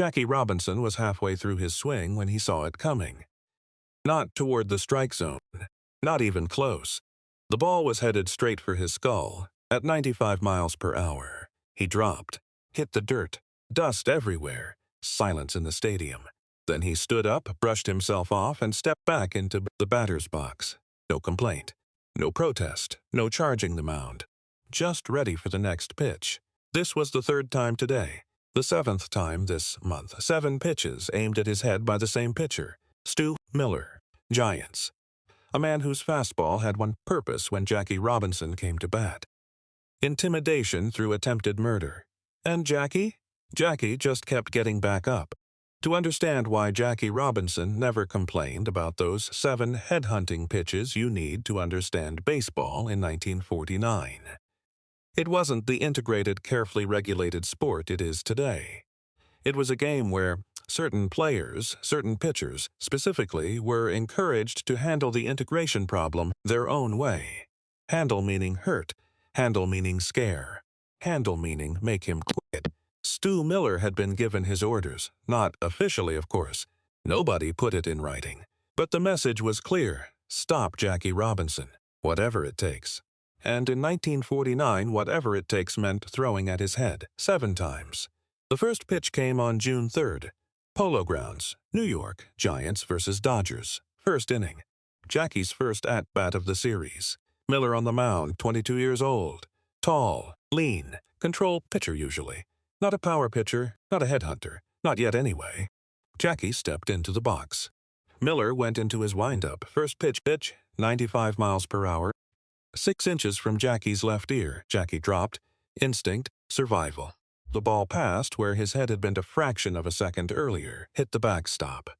Jackie Robinson was halfway through his swing when he saw it coming. Not toward the strike zone. Not even close. The ball was headed straight for his skull, at 95 miles per hour. He dropped, hit the dirt, dust everywhere, silence in the stadium. Then he stood up, brushed himself off, and stepped back into the batter's box. No complaint. No protest. No charging the mound. Just ready for the next pitch. This was the third time today. The seventh time this month. 7 pitches aimed at his head by the same pitcher. Stu Miller, Giants. A man whose fastball had one purpose when Jackie Robinson came to bat. Intimidation through attempted murder. And Jackie? Jackie just kept getting back up. To understand why Jackie Robinson never complained about those 7 headhunting pitches you need to understand baseball in 1949. It wasn't the integrated, carefully regulated sport it is today. It was a game where certain players, certain pitchers, specifically, were encouraged to handle the integration problem their own way. Handle meaning hurt, handle meaning scare, handle meaning make him quit. Stu Miller had been given his orders, not officially, of course. Nobody put it in writing. But the message was clear. Stop Jackie Robinson, whatever it takes. And in 1949, whatever it takes meant throwing at his head 7 times. The first pitch came on June 3rd. Polo Grounds, New York, Giants versus Dodgers. First inning. Jackie's first at-bat of the series. Miller on the mound, 22 years old. Tall, lean, control pitcher usually. Not a power pitcher, not a headhunter. Not yet anyway. Jackie stepped into the box. Miller went into his windup. First pitch, 95 miles per hour. 6 inches from Jackie's left ear. Jackie dropped. Instinct, survival. The ball passed where his head had been a fraction of a second earlier, hit the backstop.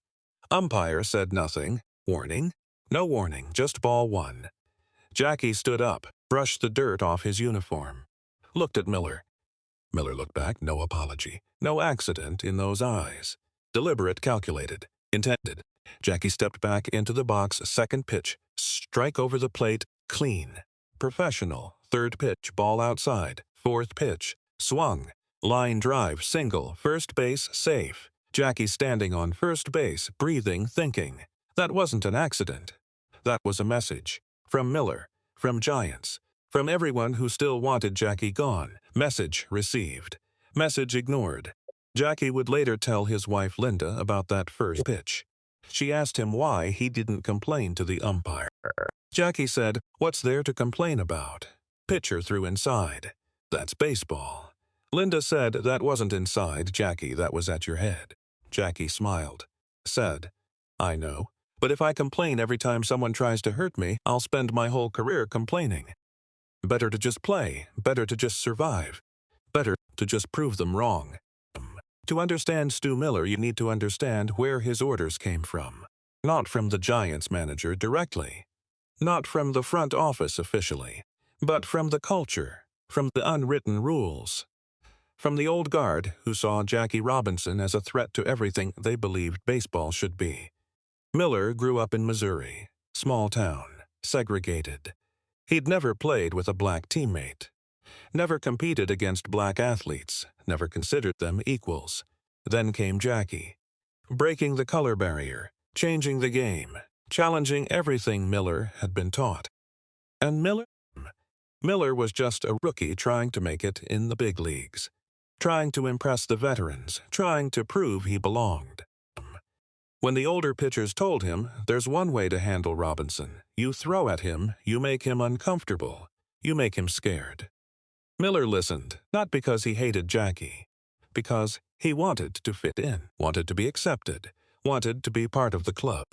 Umpire said nothing. Warning? No warning, just ball 1. Jackie stood up, brushed the dirt off his uniform. Looked at Miller. Miller looked back, no apology. No accident in those eyes. Deliberate, calculated, intended. Jackie stepped back into the box, second pitch. Strike over the plate, clean. Professional, third pitch, ball outside. Fourth pitch, swung. Line drive, single, first base, safe. Jackie standing on first base, breathing, thinking. That wasn't an accident. That was a message. From Miller, from Giants, from everyone who still wanted Jackie gone. Message received. Message ignored. Jackie would later tell his wife Linda about that first pitch. She asked him why he didn't complain to the umpire. Jackie said, "What's there to complain about? Pitcher threw inside. That's baseball." Linda said, "That wasn't inside, Jackie, that was at your head." Jackie smiled. Said, "I know, but if I complain every time someone tries to hurt me, I'll spend my whole career complaining. Better to just play, better to just survive, better to just prove them wrong." To understand Stu Miller, you need to understand where his orders came from. Not from the Giants manager directly. Not from the front office officially. But from the culture, from the unwritten rules. From the old guard who saw Jackie Robinson as a threat to everything they believed baseball should be. Miller grew up in Missouri. Small town. Segregated. He'd never played with a black teammate. Never competed against black athletes. Never considered them equals. Then came Jackie. Breaking the color barrier. Changing the game. Challenging everything Miller had been taught. And Miller was just a rookie trying to make it in the big leagues. Trying to impress the veterans, trying to prove he belonged. When the older pitchers told him, "There's one way to handle Robinson. You throw at him, you make him uncomfortable, you make him scared." Miller listened, not because he hated Jackie, because he wanted to fit in, wanted to be accepted, wanted to be part of the club.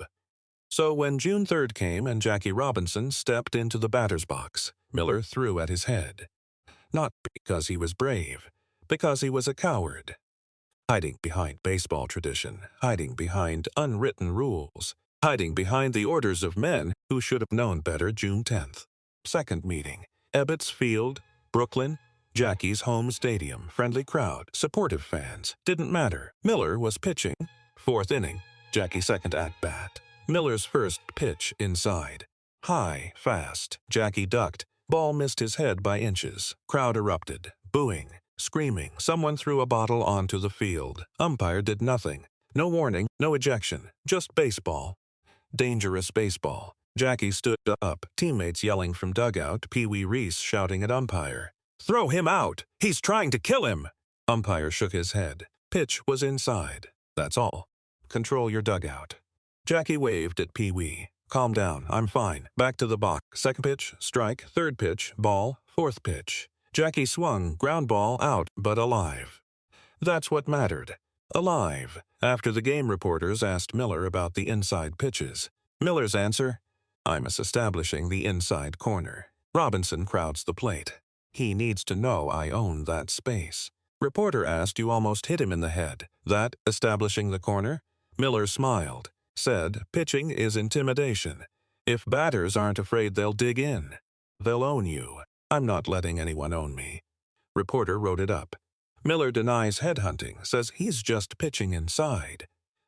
So when June 3rd came and Jackie Robinson stepped into the batter's box, Miller threw at his head. Not because he was brave, because he was a coward. Hiding behind baseball tradition, hiding behind unwritten rules, hiding behind the orders of men who should have known better. June 10th. Second meeting. Ebbets Field, Brooklyn. Jackie's home stadium, friendly crowd, supportive fans. Didn't matter. Miller was pitching. Fourth inning. Jackie's second at-bat. Miller's first pitch inside. High, fast. Jackie ducked. Ball missed his head by inches. Crowd erupted. Booing. Screaming, someone threw a bottle onto the field. Umpire did nothing. No warning, no ejection, just baseball. Dangerous baseball. Jackie stood up, teammates yelling from dugout, Pee Wee Reese shouting at umpire. "Throw him out! He's trying to kill him!" Umpire shook his head. Pitch was inside. That's all. Control your dugout. Jackie waved at Pee Wee. "Calm down, I'm fine. Back to the box. Second pitch, strike. Third pitch, ball. Fourth pitch." Jackie swung, ground ball out, but alive. That's what mattered. Alive. After the game, reporters asked Miller about the inside pitches. Miller's answer, "I'm establishing the inside corner. Robinson crowds the plate. He needs to know I own that space." Reporter asked, "You almost hit him in the head. That establishing the corner?" Miller smiled, said, "Pitching is intimidation. If batters aren't afraid, they'll dig in. They'll own you. I'm not letting anyone own me." Reporter wrote it up. Miller denies headhunting, says he's just pitching inside.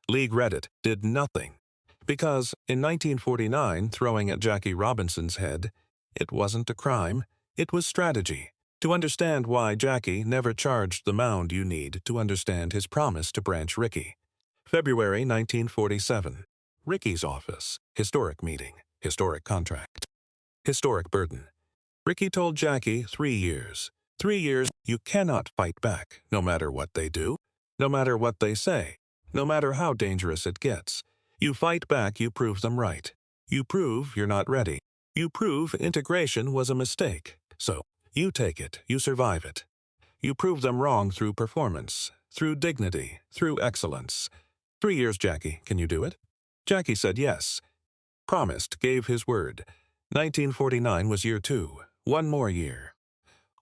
League read it, did nothing. Because in 1949, throwing at Jackie Robinson's head, it wasn't a crime, it was strategy. To understand why Jackie never charged the mound, you need to understand his promise to Branch Rickey. February 1947. Ricky's office. Historic meeting. Historic contract. Historic burden. Rickey told Jackie 3 years. 3 years, you cannot fight back, no matter what they do, no matter what they say, no matter how dangerous it gets. You fight back, you prove them right. You prove you're not ready. You prove integration was a mistake. So, you take it, you survive it. You prove them wrong through performance, through dignity, through excellence. 3 years, Jackie, can you do it? Jackie said yes. Promised, gave his word. 1949 was year 2. 1 more year.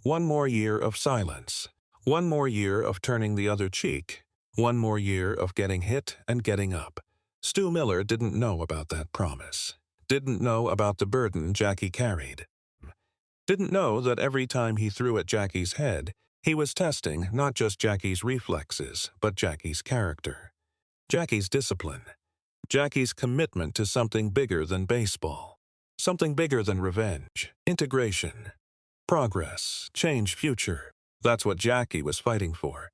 1 more year of silence. 1 more year of turning the other cheek. 1 more year of getting hit and getting up. Stu Miller didn't know about that promise. Didn't know about the burden Jackie carried. Didn't know that every time he threw at Jackie's head, he was testing not just Jackie's reflexes, but Jackie's character. Jackie's discipline. Jackie's commitment to something bigger than baseball. Something bigger than revenge. Integration. Progress. Change future. That's what Jackie was fighting for.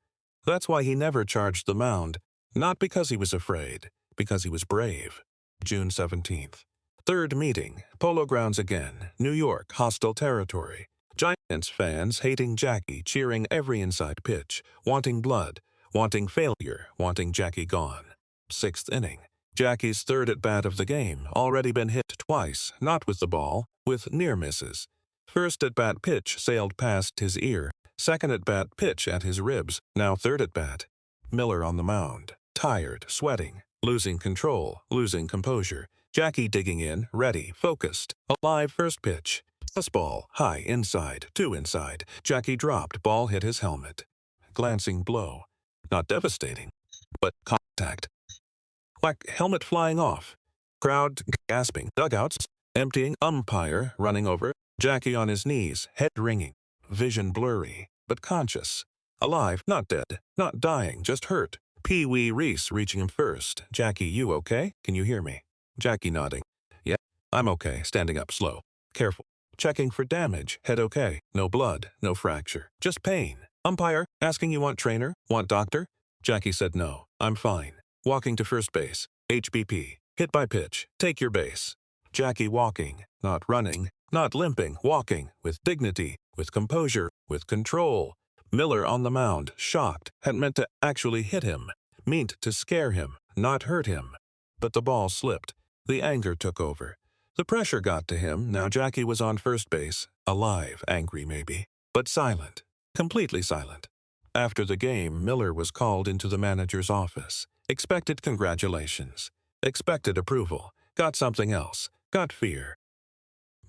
That's why he never charged the mound. Not because he was afraid, because he was brave. June 17th. Third meeting. Polo Grounds again. New York. Hostile territory. Giants fans hating Jackie, cheering every inside pitch, wanting blood, wanting failure, wanting Jackie gone. 6th inning. Jackie's third at-bat of the game, already been hit twice, not with the ball, with near misses. First at-bat pitch sailed past his ear, second at-bat pitch at his ribs, now third at-bat. Miller on the mound, tired, sweating, losing control, losing composure. Jackie digging in, ready, focused. Alive first pitch. Fastball, high, inside, 2 inside. Jackie dropped, ball hit his helmet. Glancing blow. Not devastating, but contact. Whack, helmet flying off. Crowd gasping, dugouts emptying, umpire running over. Jackie on his knees, head ringing. Vision blurry, but conscious. Alive, not dead, not dying, just hurt. Pee Wee Reese reaching him first. "Jackie, you okay? Can you hear me?" Jackie nodding. "Yeah, I'm okay," standing up slow. Careful. Checking for damage. Head okay. No blood, no fracture. Just pain. Umpire, asking you want trainer? Want doctor? Jackie said no. "I'm fine." Walking to first base. HBP. Hit by pitch. Take your base. Jackie walking. Not running. Not limping. Walking. With dignity. With composure. With control. Miller on the mound. Shocked. Had meant to actually hit him. Meant to scare him. Not hurt him. But the ball slipped. The anger took over. The pressure got to him. Now Jackie was on first base. Alive, angry maybe, but silent. Completely silent. After the game, Miller was called into the manager's office. Expected congratulations. Expected approval. Got something else. Got fear.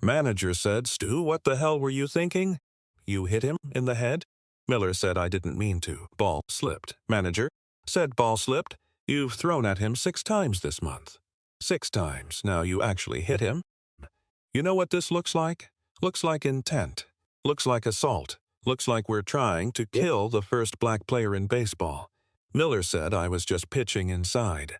Manager said, "Stu, what the hell were you thinking? You hit him in the head?" Miller said, "I didn't mean to. Ball slipped." Manager said, "Ball slipped? You've thrown at him 6 times this month. 6 times. Now you actually hit him. You know what this looks like? Looks like intent. Looks like assault. Looks like we're trying to kill the first black player in baseball." Miller said, "I was just pitching inside."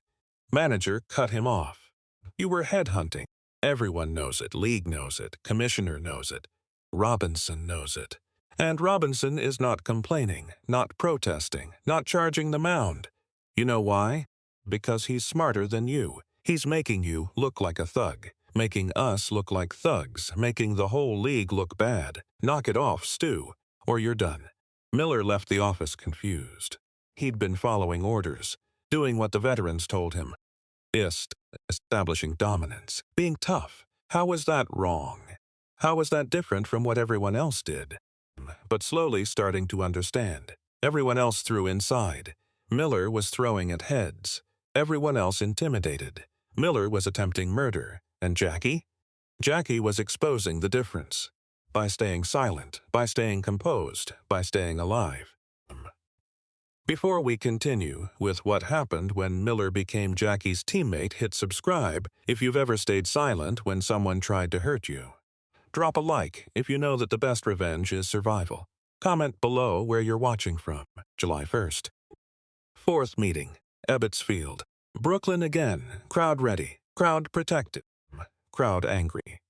Manager cut him off. "You were headhunting. Everyone knows it. League knows it. Commissioner knows it. Robinson knows it. And Robinson is not complaining, not protesting, not charging the mound. You know why? Because he's smarter than you. He's making you look like a thug, making us look like thugs, making the whole league look bad. Knock it off, Stu, or you're done. Miller left the office confused. He'd been following orders, doing what the veterans told him. Establishing dominance, being tough. How was that wrong? How was that different from what everyone else did? But slowly starting to understand. Everyone else threw inside. Miller was throwing at heads. Everyone else intimidated. Miller was attempting murder. And Jackie? Jackie was exposing the difference. By staying silent, by staying composed, by staying alive. Before we continue with what happened when Miller became Jackie's teammate, hit subscribe if you've ever stayed silent when someone tried to hurt you. Drop a like if you know that the best revenge is survival. Comment below where you're watching from. July 1st. Fourth meeting. Ebbets Field. Brooklyn again. Crowd ready. Crowd protected. Crowd angry.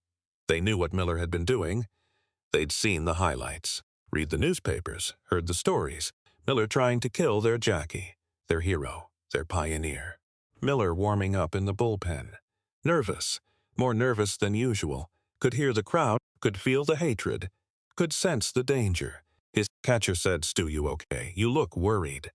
They knew what Miller had been doing. They'd seen the highlights. Read the newspapers. Heard the stories. Miller trying to kill their Jackie. Their hero. Their pioneer. Miller warming up in the bullpen. Nervous. More nervous than usual. Could hear the crowd. Could feel the hatred. Could sense the danger. His catcher said, "Stu, you okay? You look worried."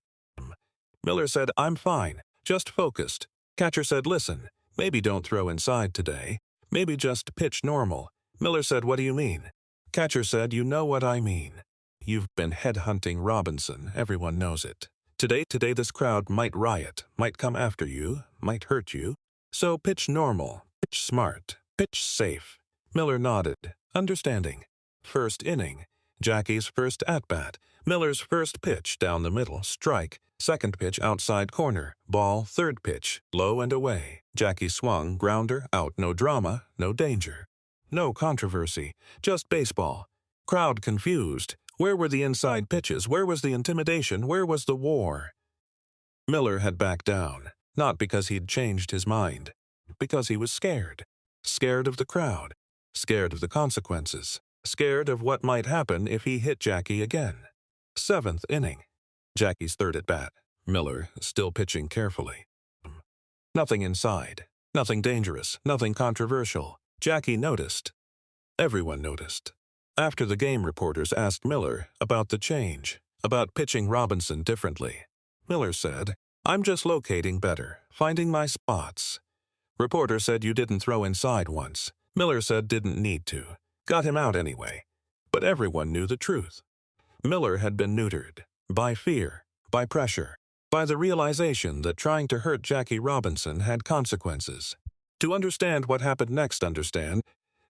Miller said, "I'm fine. Just focused." Catcher said, "Listen, maybe don't throw inside today. Maybe just pitch normal." Miller said, "What do you mean?" Catcher said, "You know what I mean. You've been headhunting Robinson. Everyone knows it. Today this crowd might riot, might come after you, might hurt you. So pitch normal, pitch smart, pitch safe." Miller nodded, understanding. First inning. Jackie's first at-bat. Miller's first pitch down the middle, strike. Second pitch outside corner, ball. Third pitch, low and away. Jackie swung, grounder, out. No drama, no danger. No controversy, just baseball. Crowd confused. Where were the inside pitches? Where was the intimidation? Where was the war? Miller had backed down, not because he'd changed his mind, because he was scared. Scared of the crowd. Scared of the consequences. Scared of what might happen if he hit Jackie again. Seventh inning. Jackie's third at-bat. Miller still pitching carefully. Nothing inside. Nothing dangerous. Nothing controversial. Jackie noticed. Everyone noticed. After the game, reporters asked Miller about the change, about pitching Robinson differently. Miller said, "I'm just locating better, finding my spots." Reporter said, "You didn't throw inside once." Miller said, "Didn't need to. Got him out anyway." But everyone knew the truth. Miller had been neutered by fear, by pressure, by the realization that trying to hurt Jackie Robinson had consequences. To understand what happened next, understand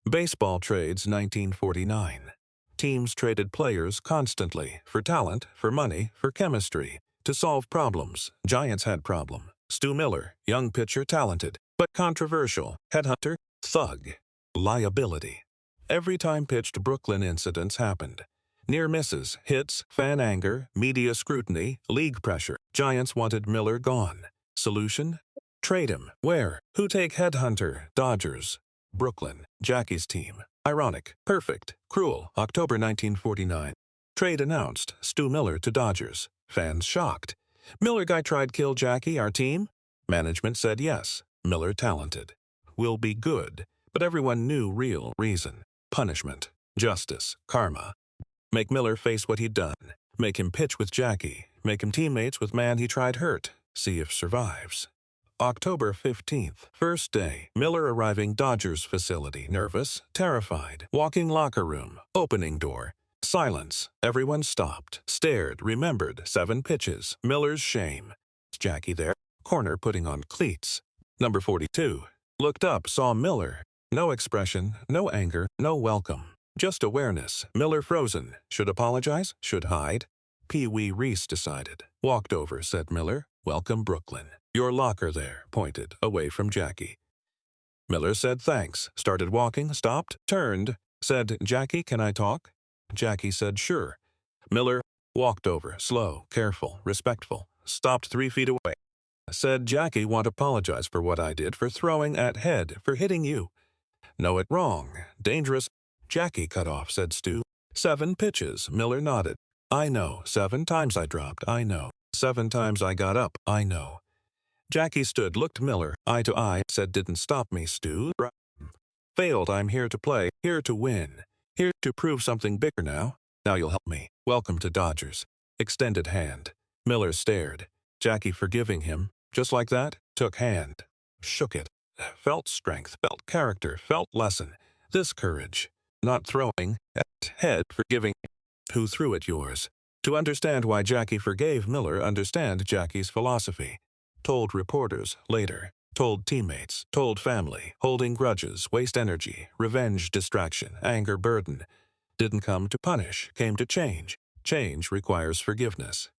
baseball trades 1949. Teams traded players constantly for talent, for money, for chemistry, to solve problems. Giants had problem. Stu Miller, young pitcher, talented, but controversial. Headhunter, thug, liability. Every time pitched, Brooklyn incidents happened. Near misses, hits, fan anger, media scrutiny, league pressure. Giants wanted Miller gone. Solution? Trade him. Where? Who take headhunter? Dodgers. Brooklyn, Jackie's team. Ironic, perfect, cruel. October 1949. Trade announced. Stu Miller to Dodgers. Fans shocked. Miller guy tried kill Jackie, our team? Management said yes. Miller talented. Will be good. But everyone knew real reason. Punishment. Justice. Karma. Make Miller face what he'd done. Make him pitch with Jackie. Make him teammates with man he tried hurt. See if survives. October 15th, first day. Miller arriving Dodgers facility. Nervous, terrified. Walking locker room. Opening door. Silence. Everyone stopped. Stared. Remembered. 7 pitches. Miller's shame. Jackie there. Corner putting on cleats. Number 42. Looked up. Saw Miller. No expression. No anger. No welcome. Just awareness. Miller frozen. Should apologize? Should hide? Pee Wee Reese decided. Walked over, said Miller. Welcome, Brooklyn. Your locker there, pointed, away from Jackie. Miller said thanks, started walking, stopped, turned, said, Jackie, can I talk? Jackie said sure. Miller walked over, slow, careful, respectful, stopped 3 feet away. Said, Jackie, want to apologize for what I did, for throwing at head, for hitting you. Know it wrong, dangerous. Jackie cut off, said Stu. 7 pitches, Miller nodded. I know. 7 times I dropped, I know. 7 times I got up, I know. Jackie stood, looked Miller eye to eye, said, didn't stop me, Stu. Failed. I'm here to play, here to win, here to prove something bigger now. Now you'll help me. Welcome to Dodgers. Extended hand. Miller stared. Jackie forgiving him, just like that, took hand. Shook it. Felt strength, felt character, felt lesson. This courage. Not throwing at head, forgiving. Who threw at yours? To understand why Jackie forgave Miller, understand Jackie's philosophy. Told reporters later. Told teammates, told family, holding grudges, waste energy, revenge, distraction, anger, burden. Didn't come to punish, came to change. Change requires forgiveness.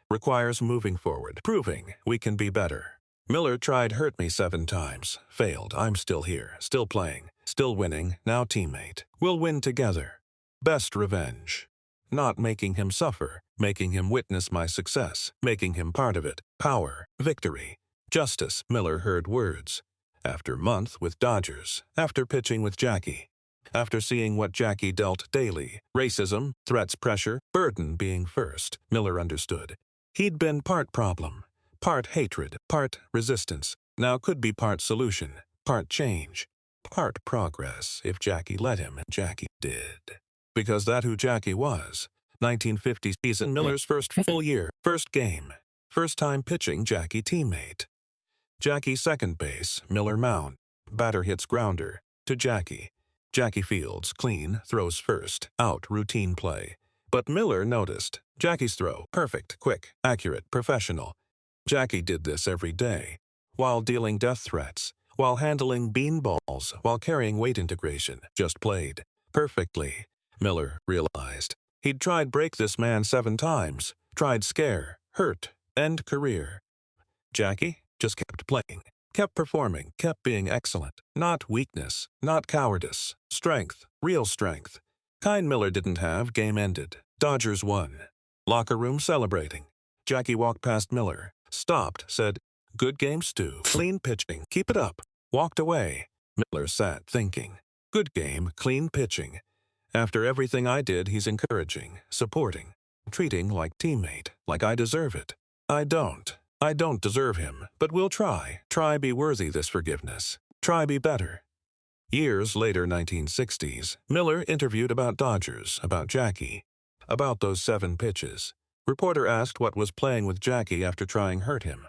Requires moving forward, proving we can be better. Miller tried hurt me 7 times, failed. I'm still here, still playing, still winning, now teammate. We'll win together. Best revenge. Not making him suffer, making him witness my success, making him part of it. Power, victory. Justice, Miller heard words. After month with Dodgers, after pitching with Jackie, after seeing what Jackie dealt daily, racism, threats, pressure, burden being first, Miller understood. He'd been part problem, part hatred, part resistance, now could be part solution, part change, part progress if Jackie let him, and Jackie did. Because that's who Jackie was. 1950 season, Miller's first full year, first game, first time pitching Jackie teammate. Jackie second base, Miller mound. Batter hits grounder. To Jackie. Jackie fields, clean, throws first, out, routine play. But Miller noticed. Jackie's throw, perfect, quick, accurate, professional. Jackie did this every day. While dealing death threats, while handling beanballs, while carrying weight integration, just played. Perfectly. Miller realized. He'd tried break this man 7 times. Tried scare, hurt, end career. Jackie just kept playing, kept performing, kept being excellent. Not weakness, not cowardice. Strength, real strength. Kind Miller didn't have, game ended. Dodgers won. Locker room celebrating. Jackie walked past Miller, stopped, said, good game, Stu. Clean pitching, keep it up. Walked away. Miller sat thinking. Good game, clean pitching. After everything I did, he's encouraging, supporting, treating like teammate, like I deserve it. I don't deserve him, but we'll try. Try be worthy this forgiveness. Try be better. Years later, 1960s, Miller interviewed about Dodgers, about Jackie, about those 7 pitches. Reporter asked what was playing with Jackie after trying hurt him.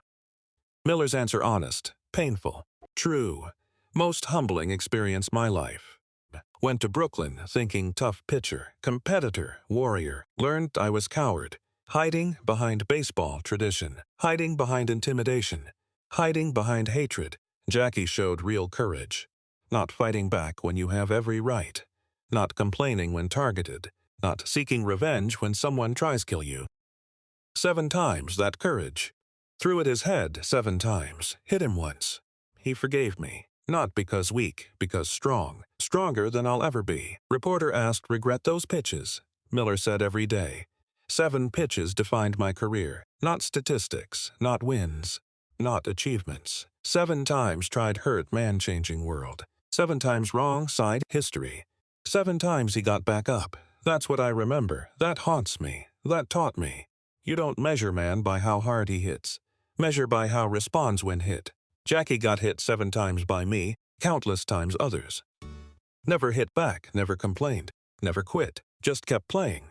Miller's answer honest, painful, true, most humbling experience my life. Went to Brooklyn thinking tough pitcher, competitor, warrior, learned I was coward. Hiding behind baseball tradition, hiding behind intimidation, hiding behind hatred. Jackie showed real courage. Not fighting back when you have every right. Not complaining when targeted. Not seeking revenge when someone tries kill you. 7 times that courage. Threw at his head 7 times. Hit him once. He forgave me. Not because weak, because strong. Stronger than I'll ever be. Reporter asked, regret those pitches? Miller said every day. 7 pitches defined my career. Not statistics, not wins, not achievements. 7 times tried hurt, man-changing world. 7 times wrong side history. 7 times he got back up. That's what I remember. That haunts me. That taught me. You don't measure man by how hard he hits. Measure by how responds when hit. Jackie got hit 7 times by me, countless times others. Never hit back, never complained, never quit, just kept playing.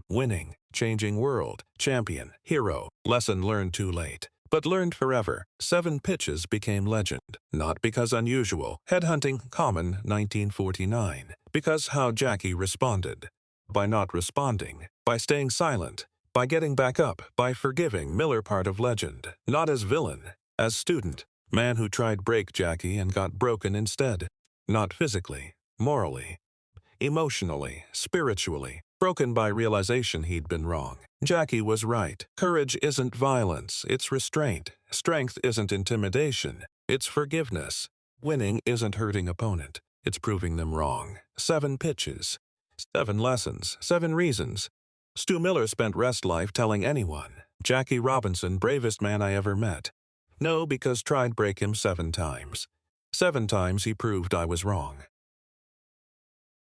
Winning, changing world, champion, hero, lesson learned too late, but learned forever. 7 pitches became legend, not because unusual, headhunting common 1949, because how Jackie responded. By not responding, by staying silent, by getting back up, by forgiving. Miller part of legend, not as villain, as student, man who tried break Jackie and got broken instead. Not physically, morally, emotionally, spiritually, broken by realization he'd been wrong. Jackie was right. Courage isn't violence, it's restraint. Strength isn't intimidation, it's forgiveness. Winning isn't hurting opponent, it's proving them wrong. 7 pitches, 7 lessons, 7 reasons. Stu Miller spent rest life telling anyone, Jackie Robinson, bravest man I ever met. No, because tried break him 7 times. 7 times he proved I was wrong.